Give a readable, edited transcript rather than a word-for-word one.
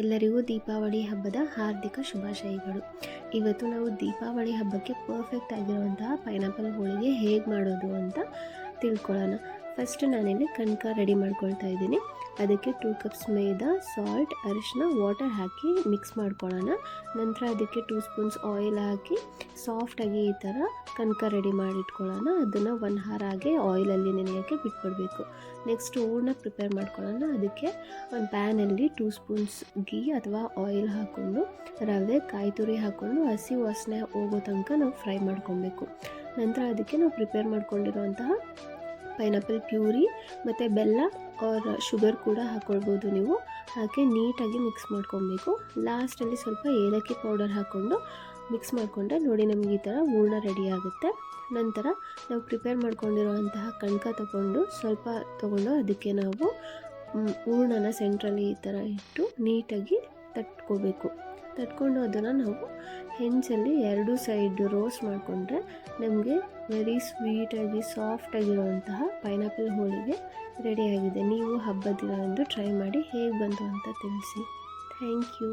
ಎಲ್ಲರಿಗೂ ದೀಪಾವಳಿ ಹಬ್ಬದ ಹಾರ್ದಿಕ ಶುಭಾಶಯಗಳು. ಇವತ್ತು ನಾವು ದೀಪಾವಳಿ ಹಬ್ಬಕ್ಕೆ ಪರ್ಫೆಕ್ಟ್ ಆಗಿರುವಂತಹ ಪೈನಾಪಲ್ ಹೋಳಿಗೆ ಹೇಗೆ ಮಾಡೋದು ಅಂತ ತಿಳ್ಕೊಳ್ಳೋಣ. ಫಸ್ಟ್ ನಾನಿಲ್ಲಿ ಕಣಕ ರೆಡಿ ಮಾಡ್ಕೊಳ್ತಾ ಇದ್ದೀನಿ. ಅದಕ್ಕೆ 2 ಕಪ್ಸ್ ಮೈದಾ, ಸಾಲ್ಟ್, ಅರಿಶಿನ, ವಾಟರ್ ಹಾಕಿ ಮಿಕ್ಸ್ ಮಾಡ್ಕೊಳ್ಳೋಣ. ನಂತರ ಅದಕ್ಕೆ 2 ಸ್ಪೂನ್ಸ್ ಆಯಿಲ್ ಹಾಕಿ ಸಾಫ್ಟಾಗಿ ಈ ಥರ ಕಣಕ ರೆಡಿ ಮಾಡಿಟ್ಕೊಳ್ಳೋಣ. ಅದನ್ನು 1 ಅವರ್ ಹಾಗೆ ಆಯಿಲಲ್ಲಿ ನೆನೆಯೋಕ್ಕೆ ಬಿಟ್ಬಿಡಬೇಕು. ನೆಕ್ಸ್ಟ್ ಹೂರಣ ಪ್ರಿಪೇರ್ ಮಾಡ್ಕೊಳ್ಳೋಣ. ಅದಕ್ಕೆ ಒಂದು ಪ್ಯಾನಲ್ಲಿ 2 ಸ್ಪೂನ್ಸ್ ಗೀ ಅಥವಾ ಆಯಿಲ್ ಹಾಕ್ಕೊಂಡು ರವೆ, ಕಾಯಿ ತುರಿ ಹಾಕ್ಕೊಂಡು ಹಸಿ ವಾಸನೆ ಹೋಗೋ ತನಕ ನಾವು ಫ್ರೈ ಮಾಡ್ಕೊಬೇಕು. ನಂತರ ಅದಕ್ಕೆ ನಾವು ಪ್ರಿಪೇರ್ ಮಾಡ್ಕೊಂಡಿರುವಂತಹ ಪೈನಾಪಲ್ ಪ್ಯೂರಿ ಮತ್ತು ಬೆಲ್ಲ ಆರ್ ಶುಗರ್ ಕೂಡ ಹಾಕ್ಕೊಳ್ಬೋದು ನೀವು. ಹಾಕಿ ನೀಟಾಗಿ ಮಿಕ್ಸ್ ಮಾಡ್ಕೊಬೇಕು. ಲಾಸ್ಟಲ್ಲಿ ಸ್ವಲ್ಪ ಏಲಕ್ಕಿ ಪೌಡರ್ ಹಾಕ್ಕೊಂಡು ಮಿಕ್ಸ್ ಮಾಡಿಕೊಂಡ್ರೆ ನೋಡಿ ನಮಗೆ ಈ ಥರ ಹೂರಣ ರೆಡಿ ಆಗುತ್ತೆ. ನಂತರ ನಾವು ಪ್ರಿಪೇರ್ ಮಾಡ್ಕೊಂಡಿರುವಂತಹ ಕಣಕ ಸ್ವಲ್ಪ ತೊಗೊಂಡು ಅದಕ್ಕೆ ನಾವು ಹೂರಣನ ಸೆಂಟ್ರಲ್ಲಿ ಈ ಥರ ಇಟ್ಟು ನೀಟಾಗಿ ತಟ್ಕೊಂಡು ಅದನ್ನು ನಾವು ಹೆಂಚಲ್ಲಿ 2 ಸೈಡ್ ರೋಸ್ಟ್ ಮಾಡಿಕೊಂಡ್ರೆ ನಮಗೆ ವೆರಿ ಸ್ವೀಟಾಗಿ ಸಾಫ್ಟಾಗಿರುವಂತಹ ಪೈನಾಪಲ್ ಹೋಳಿಗೆ ರೆಡಿಯಾಗಿದೆ. ನೀವು ಹಬ್ಬದ ದಿನ ಟ್ರೈ ಮಾಡಿ ಹೇಗೆ ಬಂತು ಅಂತ ತಿಳಿಸಿ. Thank you.